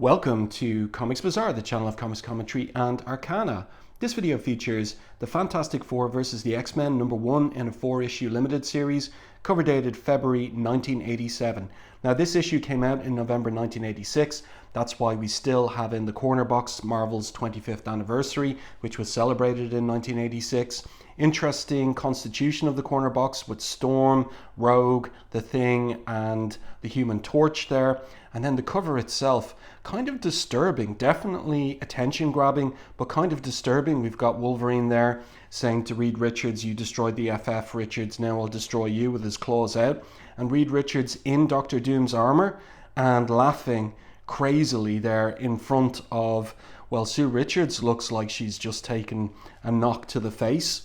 Welcome to Comics Bazaar, the channel of comics commentary and arcana. This video features the Fantastic Four versus the X-Men #1 in a 4-issue limited series, cover dated February 1987. Now this issue came out in November 1986, that's why we still have in the corner box Marvel's 25th anniversary, which was celebrated in 1986. Interesting constitution of the corner box with Storm, Rogue, The Thing and the Human Torch there. And then the cover itself, kind of disturbing, definitely attention grabbing, but kind of disturbing. We've got Wolverine there saying to Reed Richards, "You destroyed the FF, Richards, now I'll destroy you," with his claws out. And Reed Richards in Doctor Doom's armor and laughing crazily there in front of, well, Sue Richards looks like she's just taken a knock to the face.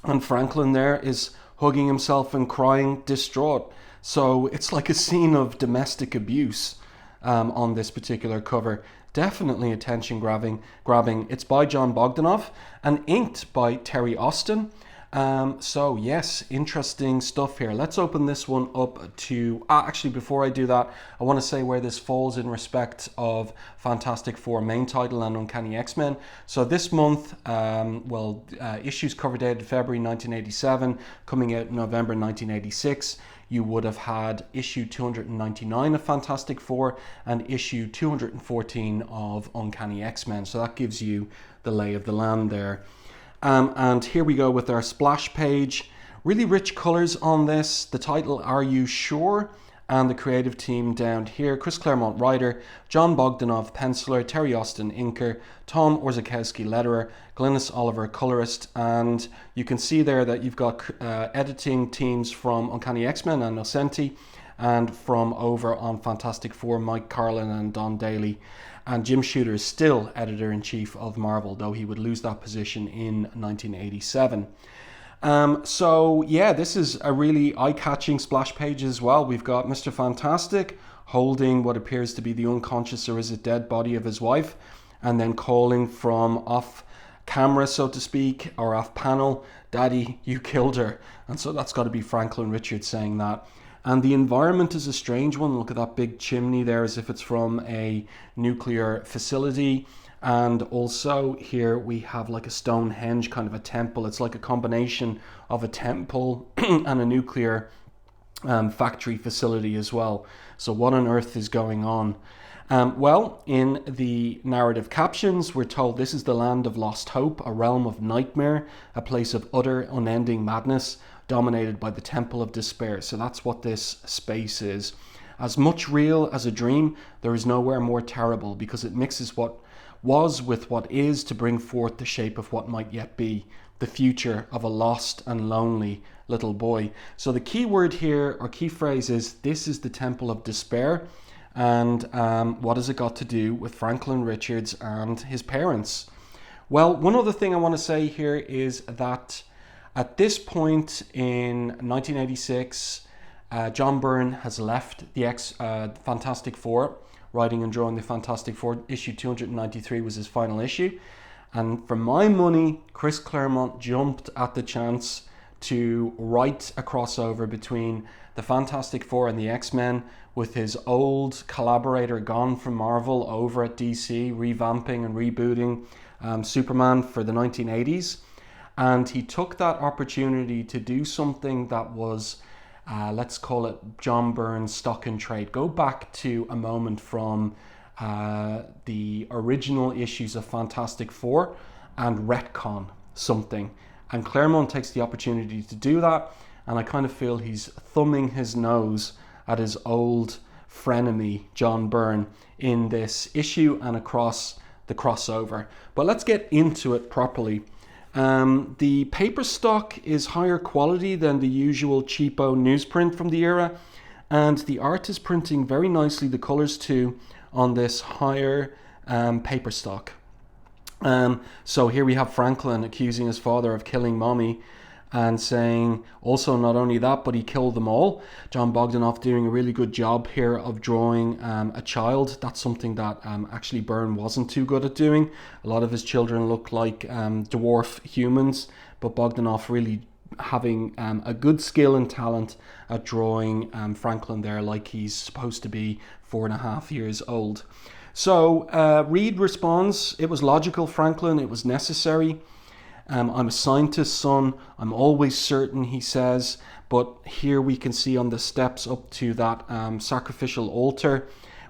And Franklin there is hugging himself and crying, distraught. So it's like a scene of domestic abuse on this particular cover. Definitely attention grabbing. It's by Jon Bogdanove and inked by Terry Austin. So yes, interesting stuff here. Let's open this one up to... actually, before I do that, I want to say where this falls in respect of Fantastic Four main title and Uncanny X-Men. So this month, issues cover dated February 1987, coming out in November 1986. You would have had issue 299 of Fantastic Four and issue 214 of Uncanny X-Men. So that gives you the lay of the land there. And here we go with our splash page. Really rich colors on this. The title, Are You Sure? And the creative team down here. Chris Claremont, writer. Jon Bogdanove, penciler. Terry Austin, inker. Tom Orzechowski, letterer. Glynis Oliver, colorist. And you can see there that you've got editing teams from Uncanny X-Men and Nocenti, and from over on Fantastic Four, Mike Carlin and Don Daly. And Jim Shooter is still editor-in-chief of Marvel, though he would lose that position in 1987. So yeah, this is a really eye-catching splash page as well. We've got Mr. Fantastic holding what appears to be the unconscious, or is it dead, body of his wife, and then calling from off camera, so to speak, or off panel, "Daddy, you killed her." And so that's got to be Franklin Richards saying that. And the environment is a strange one. Look at that big chimney there, as if it's from a nuclear facility. And also here we have like a Stonehenge, kind of a temple. It's like a combination of a temple and a nuclear factory facility as well. So what on earth is going on? Well, in the narrative captions, we're told this is the land of lost hope, a realm of nightmare, a place of utter, unending madness, dominated by the temple of despair. So that's what this space is. As much real as a dream, there is nowhere more terrible, because it mixes what was with what is to bring forth the shape of what might yet be, the future of a lost and lonely little boy. So the key word here, or key phrase, is this is the temple of despair. And what has it got to do with Franklin Richards and his parents? Well, one other thing I want to say here is that at this point in 1986, John Byrne has left the Fantastic Four, writing and drawing the Fantastic Four. Issue 293 was his final issue. And for my money, Chris Claremont jumped at the chance to write a crossover between the Fantastic Four and the X-Men, with his old collaborator gone from Marvel over at DC, revamping and rebooting Superman for the 1980s. And he took that opportunity to do something that was, let's call it John Byrne's stock and trade. Go back to a moment from the original issues of Fantastic Four and retcon something. And Claremont takes the opportunity to do that. And I kind of feel he's thumbing his nose at his old frenemy, John Byrne, in this issue and across the crossover. But let's get into it properly. The paper stock is higher quality than the usual cheapo newsprint from the era, and the art is printing very nicely, the colors too, on this higher paper stock. So here we have Franklin accusing his father of killing mommy, and saying also not only that, but he killed them all. Jon Bogdanove doing a really good job here of drawing a child. That's something that actually Byrne wasn't too good at doing. A lot of his children look like dwarf humans, but Bogdanove really having a good skill and talent at drawing Franklin there like he's supposed to be 4.5 years old. So Reed responds, "It was logical, Franklin. It was necessary. I'm a scientist, son. I'm always certain," he says. But here we can see on the steps up to that sacrificial altar,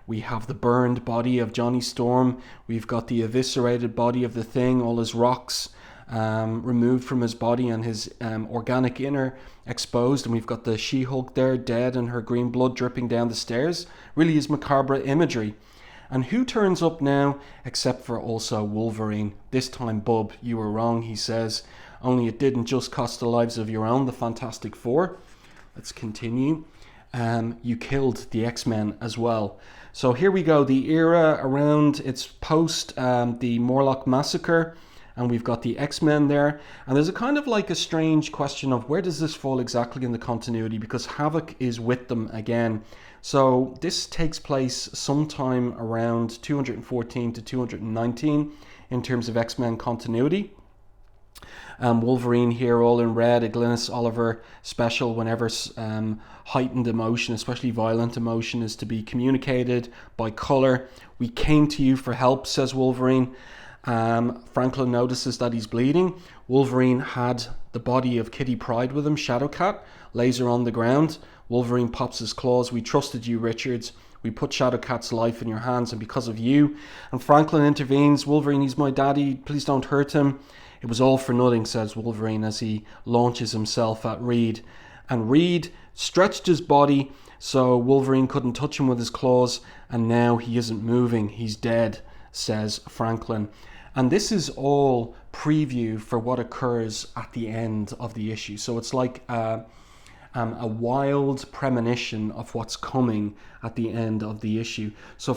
we have the burned body of Johnny Storm. We've got the eviscerated body of the Thing, all his rocks removed from his body and his organic inner exposed. And we've got the She-Hulk there, dead, and her green blood dripping down the stairs. Really is macabre imagery. And who turns up now except for also Wolverine? "This time, bub, you were wrong," he says. "Only it didn't just cost the lives of your own, the Fantastic Four." Let's continue. "You killed the X-Men as well." So here we go. The era around, it's post the Morlock Massacre. And we've got the X-Men there. And there's a kind of like a strange question of where does this fall exactly in the continuity? Because Havoc is with them again. So this takes place sometime around 214 to 219 in terms of X-Men continuity. Wolverine here all in red, a Glynis Oliver special whenever heightened emotion, especially violent emotion, is to be communicated by colour. "We came to you for help," says Wolverine. Franklin notices that he's bleeding. Wolverine had the body of Kitty Pryde with him, Shadowcat, lays her on the ground. Wolverine pops his claws. "We trusted you, Richards. We put Shadowcat's life in your hands, and because of you." And Franklin intervenes. "Wolverine, he's my daddy. Please don't hurt him." "It was all for nothing," says Wolverine as he launches himself at Reed. And Reed stretched his body so Wolverine couldn't touch him with his claws, and now he isn't moving. "He's dead," says Franklin. And this is all preview for what occurs at the end of the issue. So it's like a wild premonition of what's coming at the end of the issue. So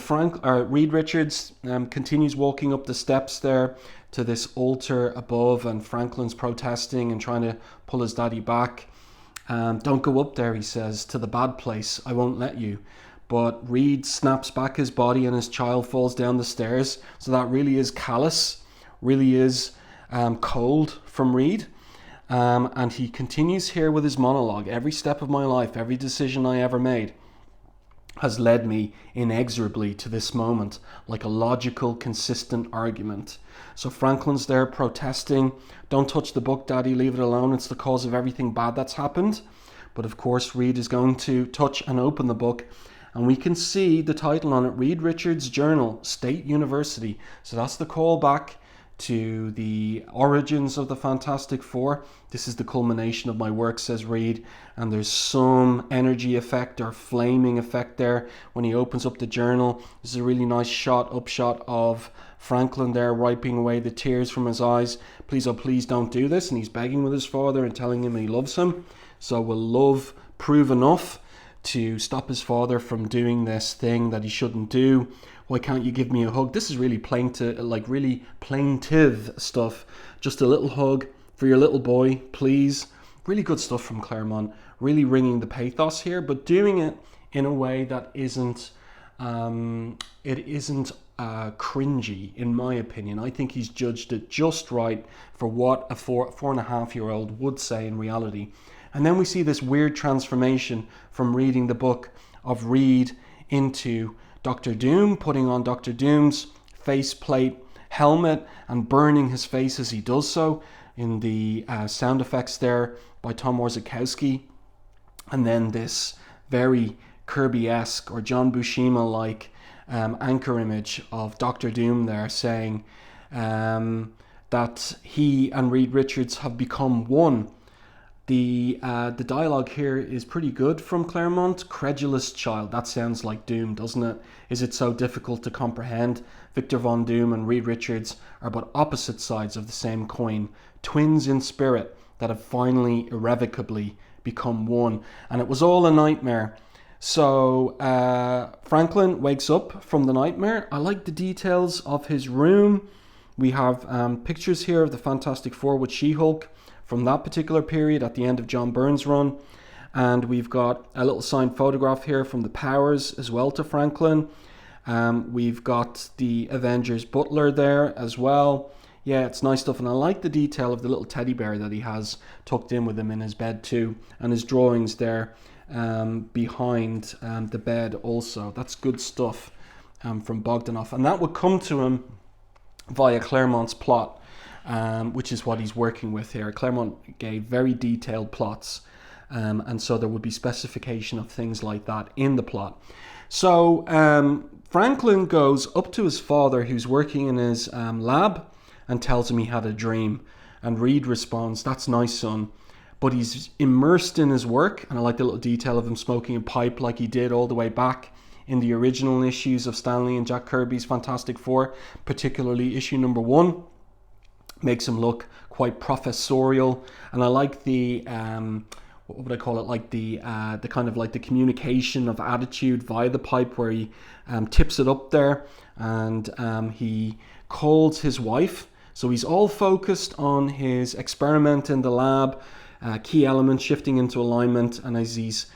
Reed Richards continues walking up the steps there to this altar above, and Franklin's protesting and trying to pull his daddy back. "Don't go up there," he says, "to the bad place. I won't let you." But Reed snaps back his body and his child falls down the stairs. So that really is callous, really is cold from Reed. And he continues here with his monologue. "Every step of my life, every decision I ever made has led me inexorably to this moment, like a logical, consistent argument." So Franklin's there protesting. "Don't touch the book, Daddy, leave it alone. It's the cause of everything bad that's happened." But of course, Reed is going to touch and open the book. And we can see the title on it, Reed Richards' Journal, State University. So that's the callback to the origins of the Fantastic Four. "This is the culmination of my work," says Reed. And there's some energy effect or flaming effect there when he opens up the journal. This is a really nice upshot of Franklin there wiping away the tears from his eyes. "Please, oh please don't do this." And he's begging with his father and telling him he loves him. So will love prove enough to stop his father from doing this thing that he shouldn't do? "Why can't you give me a hug?" This is really really plaintive stuff. "Just a little hug for your little boy, please." Really good stuff from Claremont. Really ringing the pathos here, but doing it in a way that isn't cringy, in my opinion. I think he's judged it just right for what a four and a half year old would say in reality. And then we see this weird transformation from reading the book of Reed into Doctor Doom, putting on Doctor Doom's faceplate helmet and burning his face as he does so, in the sound effects there by Tom Warzikowski. And then this very Kirby-esque or John Buscema-like anchor image of Doctor Doom there saying that he and Reed Richards have become one. The dialogue here is pretty good from Claremont. "Credulous child," that sounds like Doom, doesn't it? "Is it so difficult to comprehend? Victor Von Doom and Reed Richards are but opposite sides of the same coin, twins in spirit that have finally irrevocably become one." And it was all a nightmare. So Franklin wakes up from the nightmare. I like the details of his room. We have pictures here of the Fantastic Four with She-Hulk from that particular period at the end of John Byrne's run. And we've got a little signed photograph here from the Powers as well to Franklin. We've got the Avengers butler there as well. Yeah, it's nice stuff. And I like the detail of the little teddy bear that he has tucked in with him in his bed too. And his drawings there behind the bed also. That's good stuff. from Bogdanove, and that would come to him via Claremont's plot, which is what he's working with here. Claremont gave very detailed plots, and so there would be specification of things like that in the plot. So Franklin goes up to his father, who's working in his lab, and tells him he had a dream. And Reed responds, "That's nice, son." But he's immersed in his work, and I like the little detail of him smoking a pipe like he did all the way back in the original issues of Stan Lee and Jack Kirby's Fantastic Four, particularly issue number 1. Makes him look quite professorial, and I like the what would I call it? Like the kind of like the communication of attitude via the pipe, where he tips it up there, and he calls his wife. So he's all focused on his experiment in the lab, key elements shifting into alignment, and as he's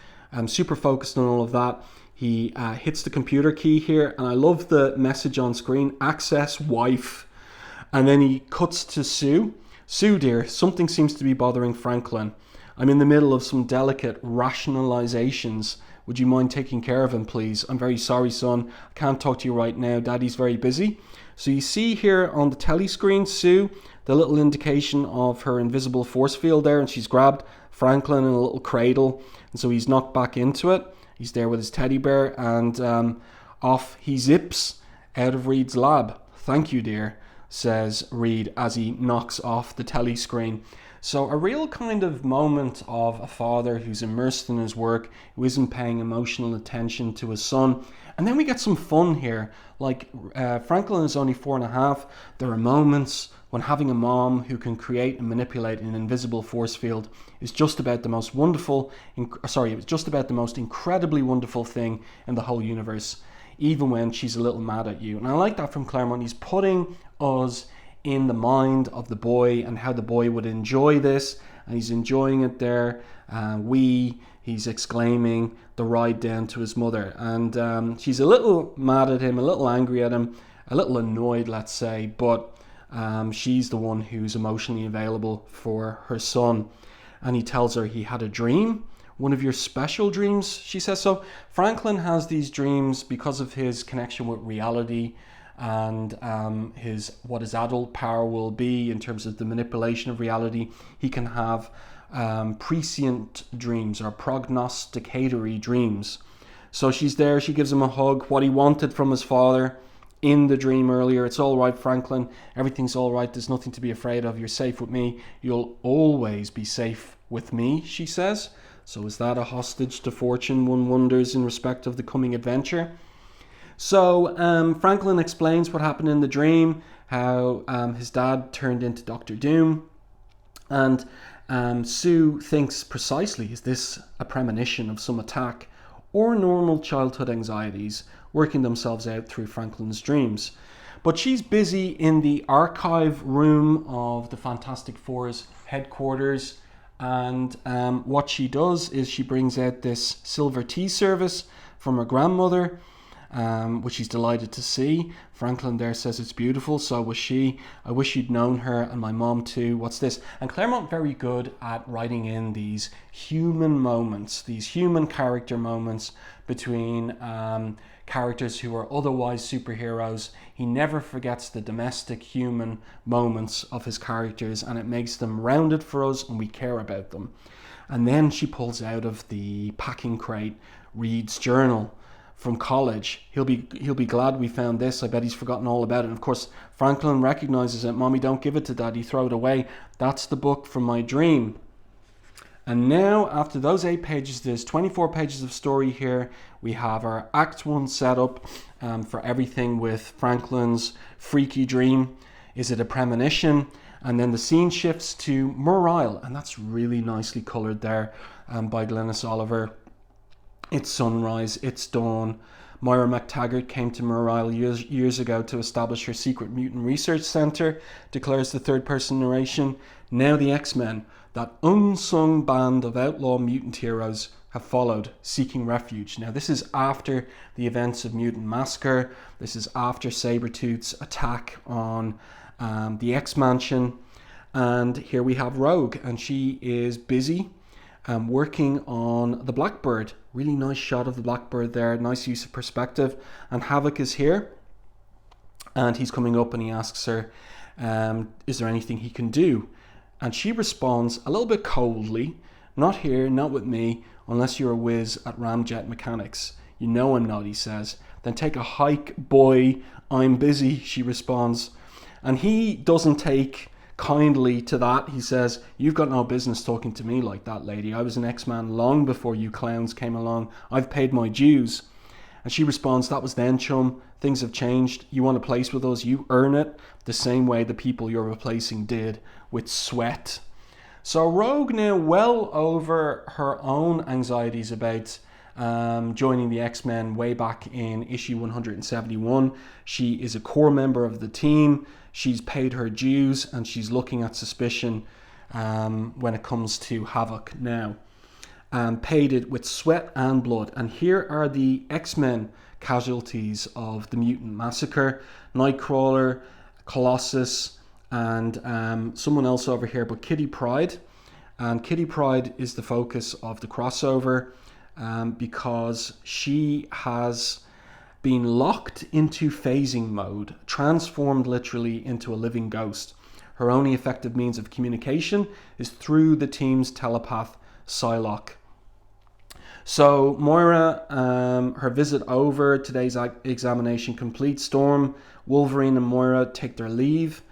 super focused on all of that, he hits the computer key here, and I love the message on screen: access wife. And then he cuts to Sue. "Sue, dear, something seems to be bothering Franklin. I'm in the middle of some delicate rationalizations. Would you mind taking care of him, please? I'm very sorry, son. I can't talk to you right now. Daddy's very busy." So you see here on the telly screen, Sue, the little indication of her invisible force field there, and she's grabbed Franklin in a little cradle, and so he's knocked back into it. He's there with his teddy bear, and off he zips out of Reed's lab. "Thank you, dear," says Reed as he knocks off the telly screen. So a real kind of moment of a father who's immersed in his work, who isn't paying emotional attention to his son. And then we get some fun here. Like Franklin is only 4.5. There are moments when having a mom who can create and manipulate an invisible force field is just about the most incredibly wonderful thing in the whole universe, even when she's a little mad at you. And I like that from Claremont. He's putting us in the mind of the boy and how the boy would enjoy this, and he's enjoying it there. He's exclaiming the ride down to his mother, and she's a little mad at him, a little angry at him, a little annoyed, let's say, but she's the one who's emotionally available for her son. And he tells her he had a dream, one of your special dreams, she says. So Franklin has these dreams because of his connection with reality, and what his adult power will be in terms of the manipulation of reality. He can have prescient dreams or prognosticatory dreams. So she's there, she gives him a hug, what he wanted from his father in the dream earlier. "It's all right, Franklin. Everything's all right. There's nothing to be afraid of. You're safe with me. You'll always be safe with me," she says. So is that a hostage to fortune, one wonders, in respect of the coming adventure? So Franklin explains what happened in the dream, how his dad turned into Dr. Doom, and Sue thinks precisely, is this a premonition of some attack or normal childhood anxieties working themselves out through Franklin's dreams? But she's busy in the archive room of the Fantastic Four's headquarters, and what she does is she brings out this silver tea service from her grandmother, which she's delighted to see. Franklin there says it's beautiful, so was she. "I wish you'd known her, and my mom too. What's this?" And Claremont very good at writing in these human moments, these human character moments between characters who are otherwise superheroes. He never forgets the domestic human moments of his characters, and it makes them rounded for us, and we care about them. And then she pulls out of the packing crate Reed's journal from college. He'll be glad we found this. I bet he's forgotten all about it. And of course, Franklin recognizes it. "Mommy, don't give it to Daddy. Throw it away. That's the book from my dream." And now, after those 8 pages, there's 24 pages of story here. We have our Act 1 setup for everything with Franklin's freaky dream. Is it a premonition? And then the scene shifts to Mur Isle, and that's really nicely coloured there by Glynis Oliver. It's sunrise, it's dawn. Moira MacTaggart came to Mur Isle years ago to establish her secret mutant research centre, declares the third-person narration. Now the X-Men, that unsung band of outlaw mutant heroes, have followed, seeking refuge. Now this is after the events of Mutant Massacre. This is after Sabretooth's attack on the X-Mansion. And here we have Rogue, and she is busy working on the Blackbird Really nice shot of the Blackbird there. Nice use of perspective. And Havoc is here. And he's coming up and he asks her, is there anything he can do? And she responds a little bit coldly, not here, not with me, unless you're a whiz at ramjet mechanics. You know I'm not, he says. Then take a hike, boy, I'm busy, she responds. And he doesn't take kindly to that. He says, you've got no business talking to me like that, lady. I was an X-Man long before you clowns came along. I've paid my dues. And she responds, that was then, chum. Things have changed. You want a place with us, you earn it the same way the people you're replacing did, with sweat. So Rogue now well over her own anxieties about joining the X-Men way back in issue 171. She is a core member of the team. She's paid her dues and she's looking at suspicion when it comes to Havoc now. Paid it with sweat and blood. And here are the X-Men casualties of the Mutant Massacre. Nightcrawler, Colossus, and someone else over here, but Kitty Pryde. And Kitty Pryde is the focus of the crossover because she has been locked into phasing mode, transformed literally into a living ghost. Her only effective means of communication is through the team's telepath, Psylocke. So Moira, her visit over, today's examination complete. Storm, Wolverine and Moira take their leave.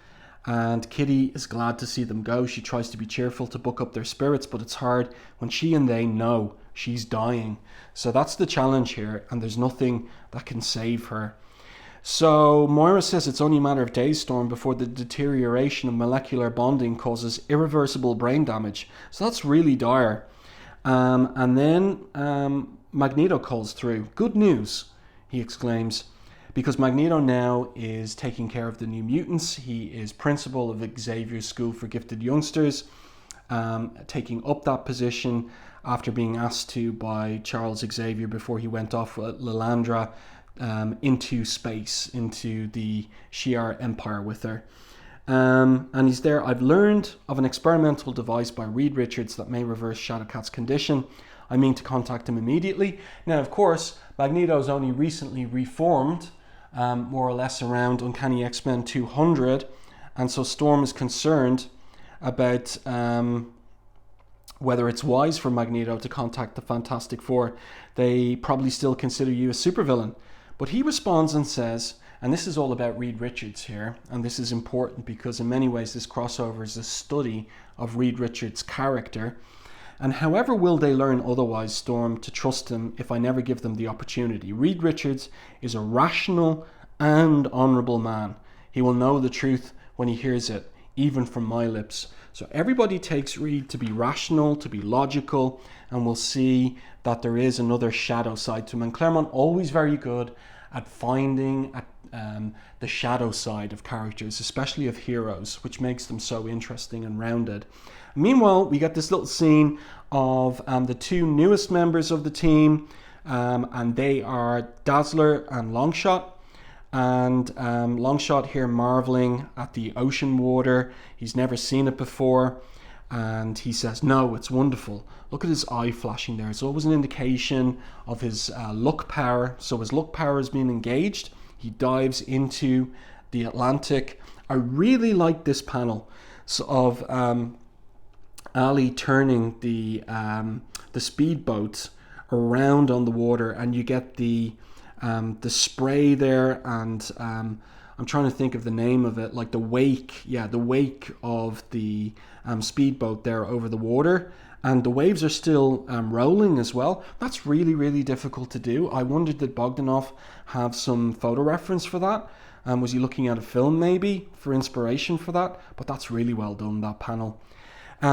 And Kitty is glad to see them go. She tries to be cheerful to buck up their spirits, but it's hard when she and they know she's dying. So that's the challenge here, and there's nothing that can save her. So Moira says it's only a matter of days, Storm, before the deterioration of molecular bonding causes irreversible brain damage. So that's really dire. And then Magneto calls through. Good news, he exclaims. Because Magneto now is taking care of the New Mutants. He is principal of Xavier's School for Gifted Youngsters, taking up that position after being asked to by Charles Xavier before he went off with Lilandra into space, into the Shi'ar Empire with her. And he's there. I've learned of an experimental device by Reed Richards that may reverse Shadowcat's condition. I mean to contact him immediately. Now, of course, Magneto's only recently reformed, more or less around Uncanny X-Men 200, and so Storm is concerned about whether it's wise for Magneto to contact the Fantastic Four. They probably still consider you a supervillain. But he responds and says, and this is all about Reed Richards here, and this is important because in many ways this crossover is a study of Reed Richards' character. And however will they learn otherwise, Storm, to trust him if I never give them the opportunity? Reed Richards is a rational and honourable man. He will know the truth when he hears it, even from my lips. So everybody takes Reed to be rational, to be logical, and we'll see that there is another shadow side to him. And Claremont always very good at finding the shadow side of characters, especially of heroes, which makes them so interesting and rounded. Meanwhile, we get this little scene of the two newest members of the team, and they are Dazzler and Longshot. And Longshot here marveling at the ocean water. He's never seen it before. And he says, no, it's wonderful. Look at his eye flashing there. It's always an indication of his look power. So his look power has been engaged. He dives into the Atlantic. I really like this panel of Ali turning the speedboat around on the water, and you get the spray there, and I'm trying to think of the name of it, like the wake of the speedboat there over the water, and the waves are still rolling as well. That's really, really difficult to do. I wondered, did Bogdanove have some photo reference for that? Was he looking at a film maybe for inspiration for that? But that's really well done, that panel.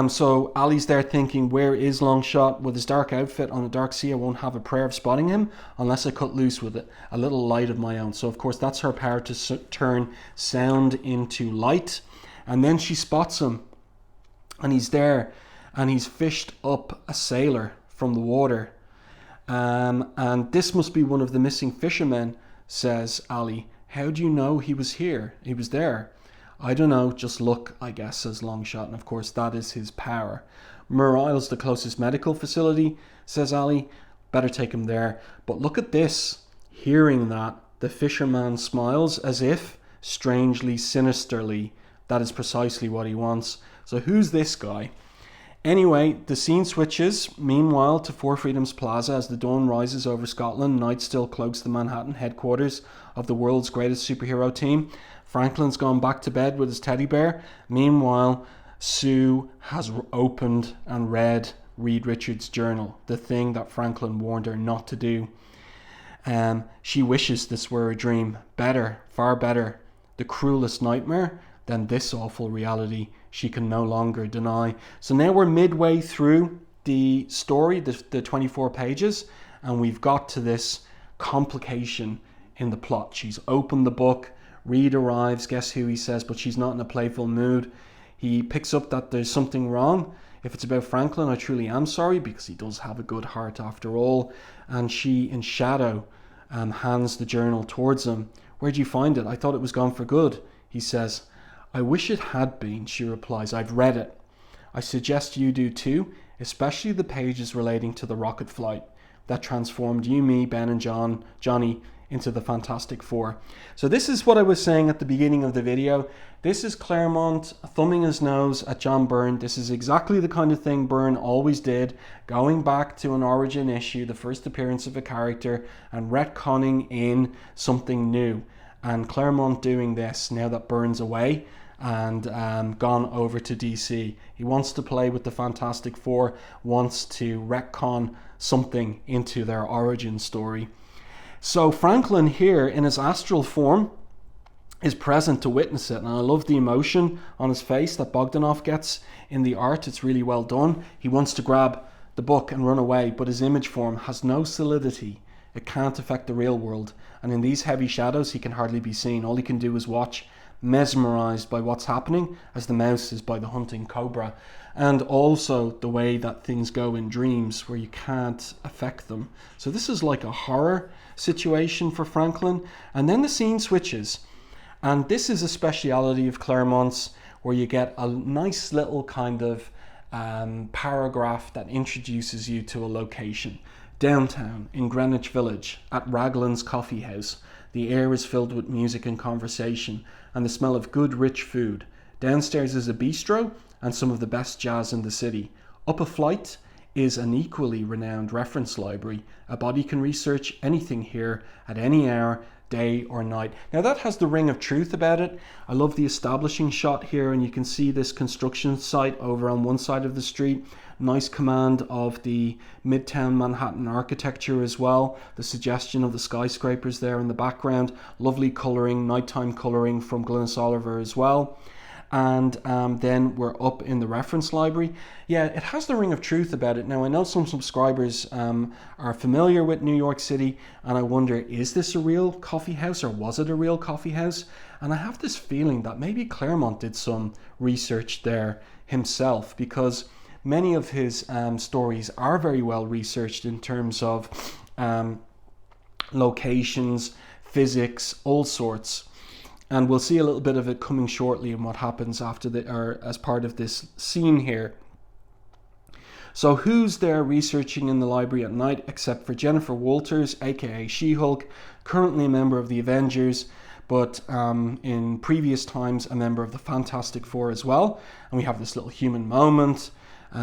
So Ali's there thinking, where is Longshot? With his dark outfit on a dark sea, I won't have a prayer of spotting him unless I cut loose with it, a little light of my own. So of course that's her power to turn sound into light. And then she spots him, and he's there, and he's fished up a sailor from the water. And this must be one of the missing fishermen, says Ali. How do you know he was here? He was there. I don't know, just look, I guess, says Longshot, and of course that is his power. Mur Isle's the closest medical facility, says Ali. Better take him there. But look at this. Hearing that, the fisherman smiles as if, strangely, sinisterly, that is precisely what he wants. So who's this guy? Anyway, the scene switches, meanwhile, to Four Freedoms Plaza as the dawn rises over Scotland. Night still cloaks the Manhattan headquarters of the world's greatest superhero team. Franklin's gone back to bed with his teddy bear. Meanwhile, Sue has opened and read Reed Richards' journal, the thing that Franklin warned her not to do. She wishes this were a dream. Better, far better. The cruelest nightmare than this awful reality she can no longer deny. So now we're midway through the story, the 24 pages, and we've got to this complication in the plot. She's opened the book. Reed arrives. Guess who, he says, but she's not in a playful mood. He picks up that there's something wrong. If it's about Franklin, I truly am sorry, because he does have a good heart after all. And she, in shadow, hands the journal towards him. Where'd you find it? I thought it was gone for good, he says. I wish it had been, she replies. I've read it. I suggest you do too, especially the pages relating to the rocket flight that transformed you, me, Ben and Johnny into the Fantastic Four. So this is what I was saying at the beginning of the video. This is Claremont thumbing his nose at John Byrne. This is exactly the kind of thing Byrne always did, going back to an origin issue, the first appearance of a character, and retconning in something new. And Claremont doing this now that Byrne's away and gone over to DC. He wants to play with the Fantastic Four, wants to retcon something into their origin story. So Franklin here in his astral form is present to witness it, and I love the emotion on his face that Bogdanove gets in the art. It's really well done. He wants to grab the book and run away, but his image form has no solidity. It can't affect the real world, and in these heavy shadows he can hardly be seen. All he can do is watch, mesmerized by what's happening, as the mouse is by the hunting cobra, and also the way that things go in dreams where you can't affect them. So this is like a horror situation for Franklin. And then the scene switches, and this is a speciality of Claremont's, where you get a nice little kind of paragraph that introduces you to a location. Downtown in Greenwich Village at Raglan's Coffee House, the air is filled with music and conversation and the smell of good rich food. Downstairs is a bistro and some of the best jazz in the city. Up a flight is an equally renowned reference library. A body can research anything here at any hour, day or night. Now that has the ring of truth about it. I love the establishing shot here, and you can see this construction site over on one side of the street. Nice command of the Midtown Manhattan architecture as well. The suggestion of the skyscrapers there in the background. Lovely colouring, nighttime colouring from Glynis Oliver as well. And then we're up in the reference library. Yeah, it has the ring of truth about it. Now, I know some subscribers are familiar with New York City, and I wonder, is this a real coffee house, or was it a real coffee house? And I have this feeling that maybe Claremont did some research there himself, because many of his stories are very well researched in terms of locations, physics, all sorts. And we'll see a little bit of it coming shortly in what happens after as part of this scene here. So who's there researching in the library at night except for Jennifer Walters, aka She-Hulk, currently a member of the Avengers, but in previous times a member of the Fantastic Four as well. And we have this little human moment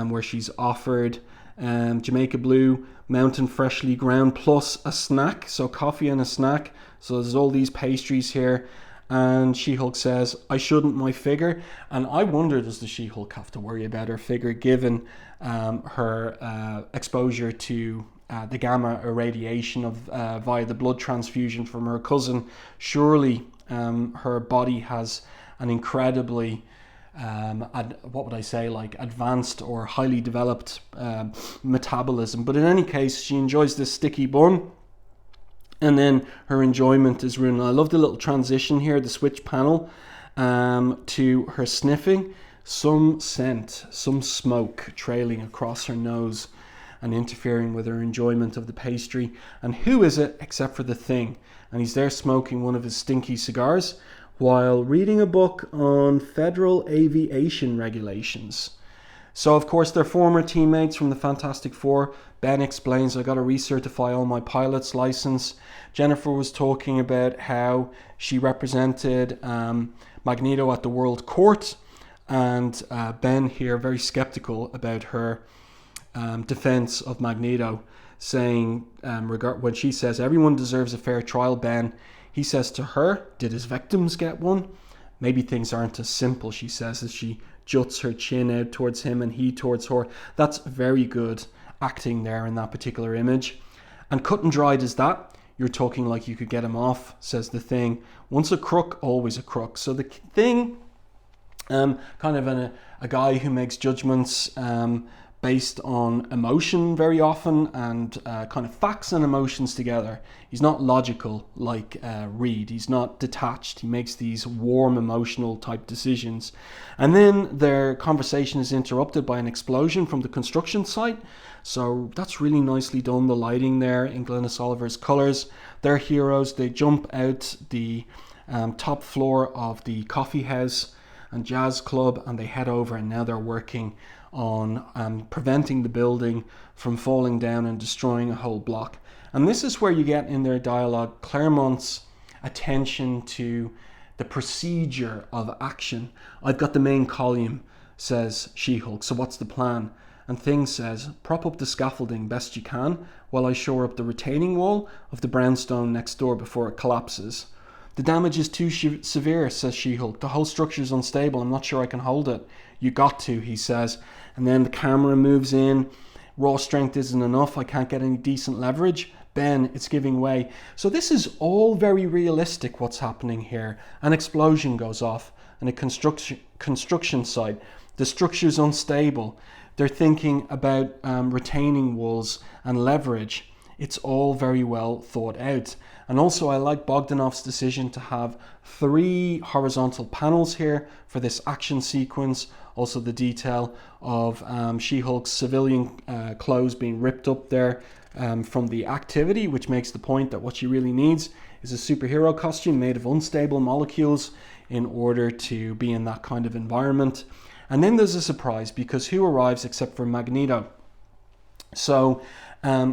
where she's offered Jamaica Blue mountain freshly ground plus a snack, so coffee and a snack. So there's all these pastries here. And She-Hulk says, I shouldn't, my figure. And I wonder, does the She-Hulk have to worry about her figure given her exposure to the gamma irradiation of via the blood transfusion from her cousin? Surely her body has an incredibly, what would I say, like advanced or highly developed metabolism. But in any case, she enjoys this sticky bun. And then her enjoyment is ruined. I love the little transition here, the switch panel, to her sniffing some scent, some smoke trailing across her nose and interfering with her enjoyment of the pastry. And who is it except for the Thing? And he's there smoking one of his stinky cigars while reading a book on federal aviation regulations. So, of course, they're former teammates from the Fantastic Four. Ben explains, I got to recertify all my pilot's license. Jennifer was talking about how she represented Magneto at the World Court. And Ben here, very skeptical about her defense of Magneto, saying, when she says, everyone deserves a fair trial, Ben, he says to her, did his victims get one? Maybe things aren't as simple, she says, as she juts her chin out towards him and he towards her. That's very good acting there in that particular image. And cut and dried as that, you're talking like you could get him off, says the Thing. Once a crook, always a crook. So the Thing, kind of a guy who makes judgments based on emotion very often, and kind of facts and emotions together. He's not logical like Reed. He's not detached. He makes these warm, emotional type decisions. And then their conversation is interrupted by an explosion from the construction site. So that's really nicely done, the lighting there in Glynis Oliver's colours. They're heroes. They jump out the top floor of the coffee house and jazz club, and they head over, and now they're working on preventing the building from falling down and destroying a whole block. And this is where you get in their dialogue Claremont's attention to the procedure of action. I've got the main column, says She-Hulk, so what's the plan? And Thing says, prop up the scaffolding best you can while I shore up the retaining wall of the brownstone next door before it collapses. The damage is too severe, says She-Hulk. The whole structure's unstable. I'm not sure I can hold it. You got to, he says. And then the camera moves in. Raw strength isn't enough. I can't get any decent leverage. Ben, it's giving way. So this is all very realistic, what's happening here. An explosion goes off in a construction site. The structure's unstable. They're thinking about retaining walls and leverage. It's all very well thought out. And also I like Bogdanove's decision to have 3 horizontal panels here for this action sequence. Also the detail of She-Hulk's civilian clothes being ripped up there from the activity, which makes the point that what she really needs is a superhero costume made of unstable molecules in order to be in that kind of environment. And then there's a surprise, because who arrives except for Magneto? So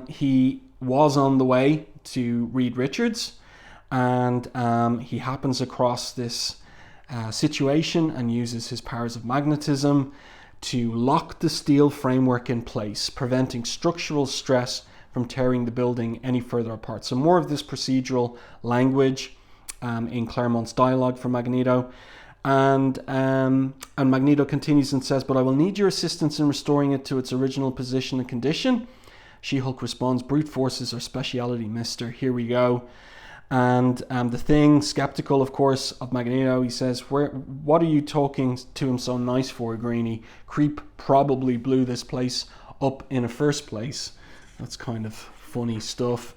he was on the way to Reed Richards, and he happens across this situation and uses his powers of magnetism to lock the steel framework in place, preventing structural stress from tearing the building any further apart. So more of this procedural language in Claremont's dialogue for Magneto. And Magneto continues and says, but I will need your assistance in restoring it to its original position and condition. She-Hulk responds, brute force is our speciality, mister. Here we go. And the Thing, skeptical, of course, of Magneto, he says, what are you talking to him so nice for, Greenie? Creep probably blew this place up in the first place. That's kind of funny stuff.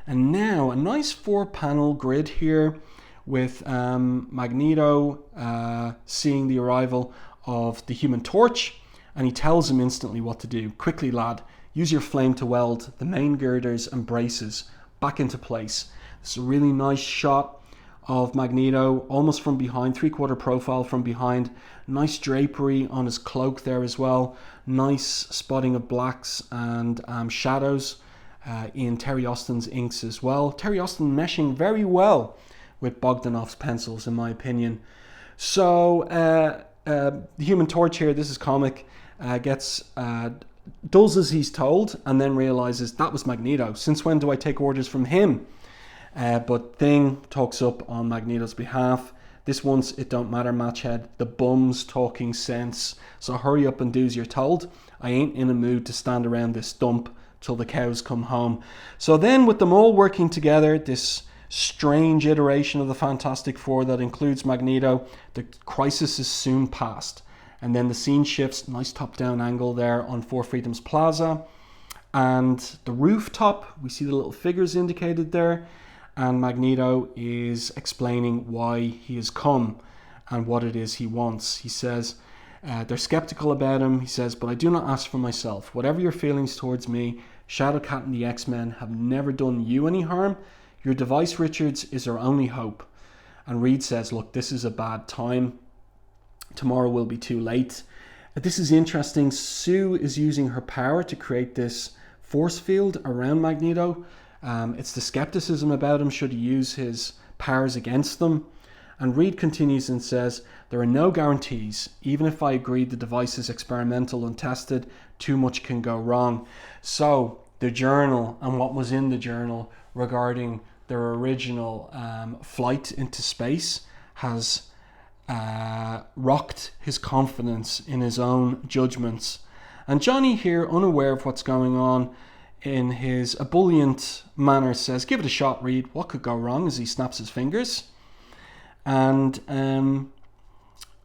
And now a nice 4-panel grid here with Magneto seeing the arrival of the Human Torch, and he tells him instantly what to do. Quickly, lad, use your flame to weld the main girders and braces back into place. It's a really nice shot of Magneto, almost from behind, 3/4 profile from behind. Nice drapery on his cloak there as well. Nice spotting of blacks and shadows in Terry Austin's inks as well. Terry Austin meshing very well with Bogdanove's pencils, in my opinion. So the Human Torch here, this is comic, does as he's told, and then realizes that was Magneto. Since when do I take orders from him? But Thing talks up on Magneto's behalf. This once it don't matter, Matchhead. The bum's talking sense. So hurry up and do as you're told. I ain't in a mood to stand around this dump till the cows come home. So then, with them all working together, this strange iteration of the Fantastic Four that includes Magneto, the crisis is soon past. And then the scene shifts, nice top-down angle there on Four Freedoms Plaza. And the rooftop, we see the little figures indicated there. And Magneto is explaining why he has come and what it is he wants. He says, they're skeptical about him. He says, but I do not ask for myself. Whatever your feelings towards me, Shadowcat and the X-Men have never done you any harm. Your device, Richards, is our only hope. And Reed says, look, this is a bad time. Tomorrow will be too late. This is interesting. Sue is using her power to create this force field around Magneto. It's the skepticism about him. Should he use his powers against them? And Reed continues and says, there are no guarantees. Even if I agreed the device is experimental and tested, too much can go wrong. So the journal and what was in the journal regarding their original flight into space has rocked his confidence in his own judgments. And Johnny here, unaware of what's going on, in his ebullient manner says, give it a shot, Reed. What could go wrong? As he snaps his fingers. And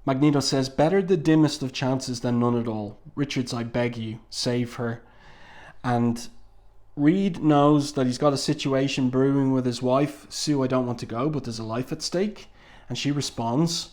Magneto says, better the dimmest of chances than none at all. Richards, I beg you, save her. And Reed knows that he's got a situation brewing with his wife. Sue, I don't want to go, but there's a life at stake. And she responds,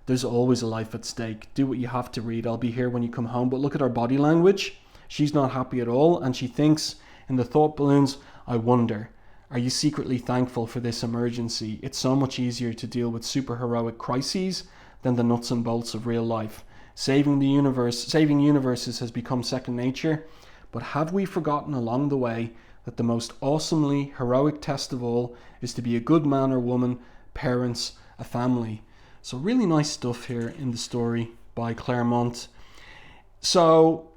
there's always a life at stake. Do what you have to, Reed. I'll be here when you come home. But look at her body language. She's not happy at all. And she thinks in the thought balloons, I wonder, are you secretly thankful for this emergency? It's so much easier to deal with superheroic crises than the nuts and bolts of real life. Saving universes has become second nature. But have we forgotten along the way that the most awesomely heroic test of all is to be a good man or woman, parents, a family? So really nice stuff here in the story by Claremont. So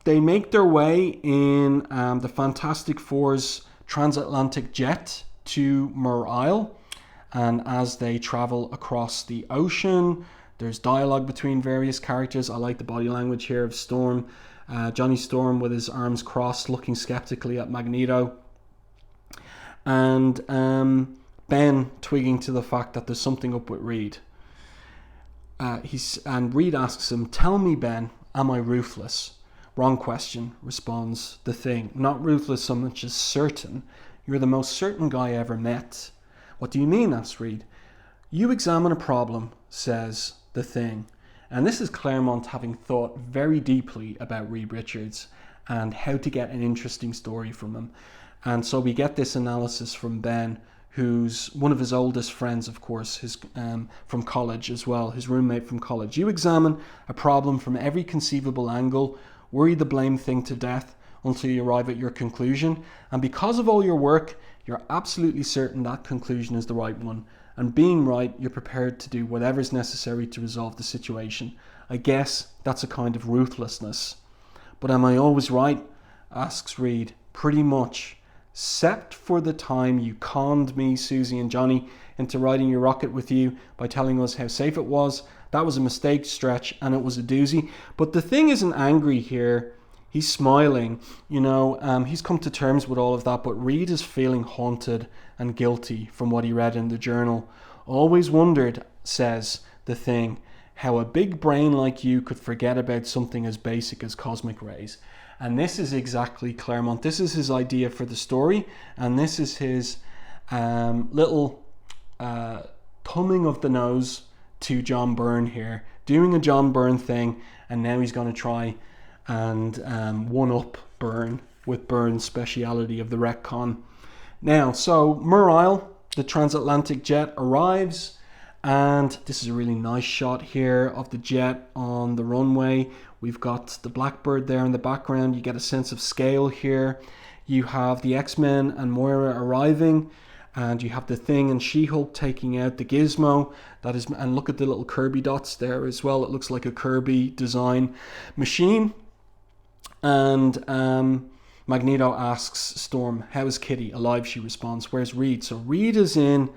they make their way in the Fantastic Four's transatlantic jet to Mur Isle. And as they travel across the ocean, there's dialogue between various characters. I like the body language here of Storm. Johnny Storm with his arms crossed, looking skeptically at Magneto. And Ben twigging to the fact that there's something up with Reed. And Reed asks him, tell me, Ben, am I ruthless? Wrong question, responds the Thing. Not ruthless so much as certain. You're the most certain guy I ever met. What do you mean? Asks Reed. You examine a problem, says the Thing. And this is Claremont having thought very deeply about Reed Richards and how to get an interesting story from him. And so we get this analysis from Ben, who's one of his oldest friends, of course, his from college as well, his roommate from college. You examine a problem from every conceivable angle, worry the blame thing to death until you arrive at your conclusion. And because of all your work, you're absolutely certain that conclusion is the right one. And being right, you're prepared to do whatever's necessary to resolve the situation. I guess that's a kind of ruthlessness. But am I always right? Asks Reed. Pretty much. Except for the time you conned me, Susie and Johnny, into riding your rocket with you by telling us how safe it was. That was a mistake, Stretch, and it was a doozy. But the Thing isn't angry here. He's smiling. He's come to terms with all of that, but Reed is feeling haunted and guilty from what he read in the journal. Always wondered, says the Thing, how a big brain like you could forget about something as basic as cosmic rays. And this is exactly Claremont. This is his idea for the story, and this is his little thumbing of the nose to John Byrne here, doing a John Byrne thing, and now he's going to try and one-up Byrne with Byrne's speciality of the retcon. Now, so Mur Isle, the transatlantic jet arrives, and this is a really nice shot here of the jet on the runway. We've got the Blackbird there in the background. You get a sense of scale here. You have the X-Men and Moira arriving, and you have the Thing and She-Hulk taking out the Gizmo. And look at the little Kirby dots there as well. It looks like a Kirby design machine. And Magneto asks Storm, how is Kitty? Alive, she responds. Where's Reed? So Reed is in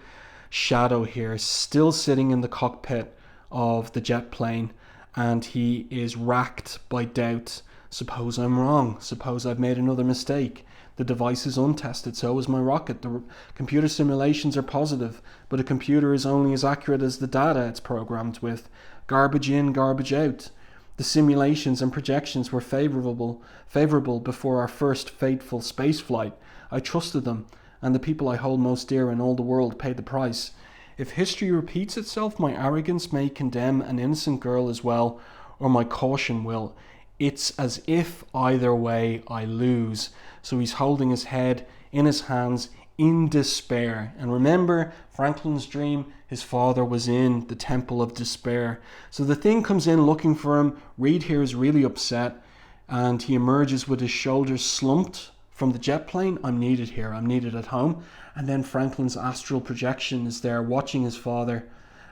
shadow here, still sitting in the cockpit of the jet plane, and he is racked by doubt. Suppose I'm wrong. Suppose I've made another mistake. The device is untested, so is my rocket. The computer simulations are positive, but a computer is only as accurate as the data it's programmed with. Garbage in, garbage out. The simulations and projections were favorable before our first fateful space flight. I trusted them, and the people I hold most dear in all the world paid the price. If history repeats itself, my arrogance may condemn an innocent girl as well, or my caution will. It's as if either way I lose. So he's holding his head in his hands in despair. And remember, Franklin's dream, his father was in the Temple of Despair. So the Thing comes in looking for him. Reed here is really upset, and he emerges with his shoulders slumped from the jet plane. I'm needed here, I'm needed at home. And then Franklin's astral projection is there watching his father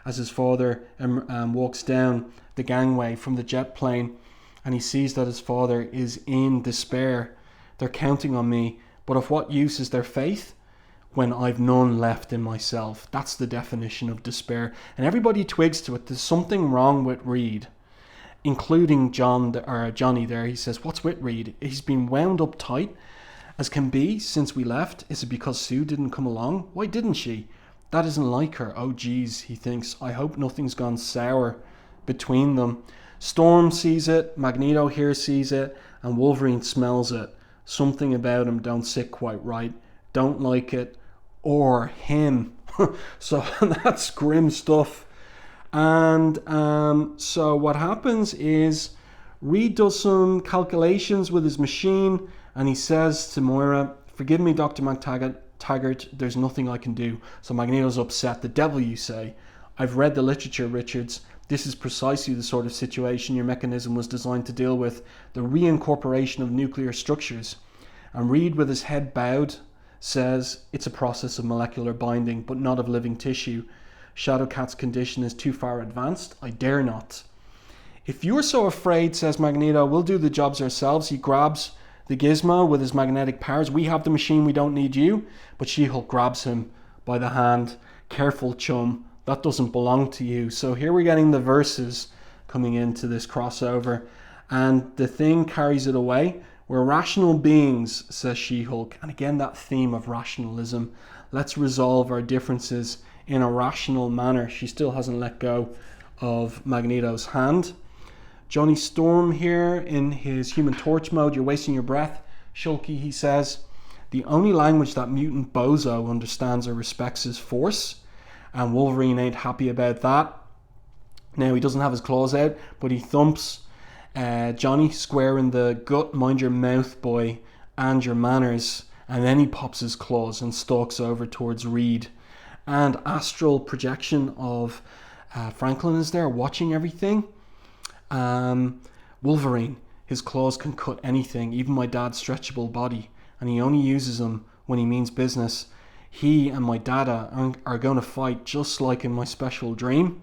as his father walks down the gangway from the jet plane, and he sees that his father is in despair. They're counting on me, but of what use is their faith when I've none left in myself? That's the definition of despair. And everybody twigs to it. There's something wrong with Reed, including Johnny there. He says, what's with Reed? He's been wound up tight as can be since we left. Is it because Sue didn't come along? Why didn't she? That isn't like her. Oh geez, he thinks. I hope nothing's gone sour between them. Storm sees it, Magneto here sees it, and Wolverine smells it. Something about him don't sit quite right. Don't like it. Or him. So that's grim stuff. And so what happens is Reed does some calculations with his machine, and he says to Moira, forgive me, Dr. McTaggart, there's nothing I can do. So Magneto's upset. The devil, you say? I've read the literature, Richards. This is precisely the sort of situation your mechanism was designed to deal with, the reincorporation of nuclear structures. And Reed, with his head bowed, says it's a process of molecular binding, but not of living tissue. Shadowcat's condition is too far advanced. I dare not. If you're so afraid, says Magneto, we'll do the jobs ourselves. He grabs the gizmo with his magnetic powers. We have the machine, we don't need you. But She-Hulk grabs him by the hand. Careful, chum. That doesn't belong to you. So here we're getting the verses coming into this crossover. And the Thing carries it away. We're rational beings, says She-Hulk. And again, that theme of rationalism. Let's resolve our differences in a rational manner. She still hasn't let go of Magneto's hand. Johnny Storm here in his Human Torch mode. You're wasting your breath, Shulky, he says. The only language that mutant bozo understands or respects is force. And Wolverine ain't happy about that. Now, he doesn't have his claws out, but he thumps Johnny square in the gut. Mind your mouth, boy, and your manners. And then he pops his claws and stalks over towards Reed. And astral projection of Franklin is there watching everything. Wolverine, his claws can cut anything, even my dad's stretchable body, and he only uses them when he means business. He and my dada are going to fight just like in my special dream.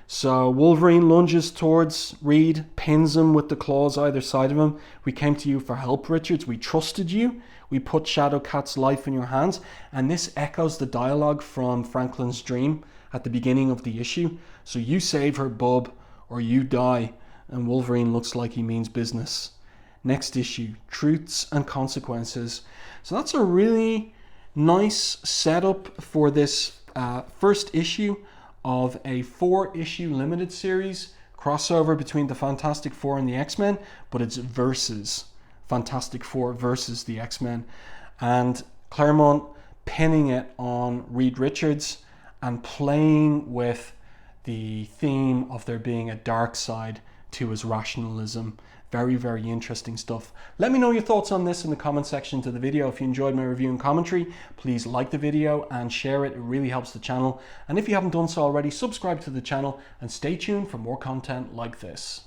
So Wolverine lunges towards Reed, pins him with the claws either side of him. We came to you for help, Richards. We trusted you. We put Shadowcat's life in your hands. And this echoes the dialogue from Franklin's dream at the beginning of the issue. So you save her, bub, or you die. And Wolverine looks like he means business. Next issue, Truths and Consequences. So that's a really nice setup for this first issue of a 4-issue limited series crossover between the Fantastic Four and the X-Men, but it's versus Fantastic Four versus the X-Men, and Claremont pinning it on Reed Richards and playing with the theme of there being a dark side to his rationalism. Very, very interesting stuff. Let me know your thoughts on this in the comment section to the video. If you enjoyed my review and commentary, please like the video and share it. It really helps the channel. And if you haven't done so already, subscribe to the channel and stay tuned for more content like this.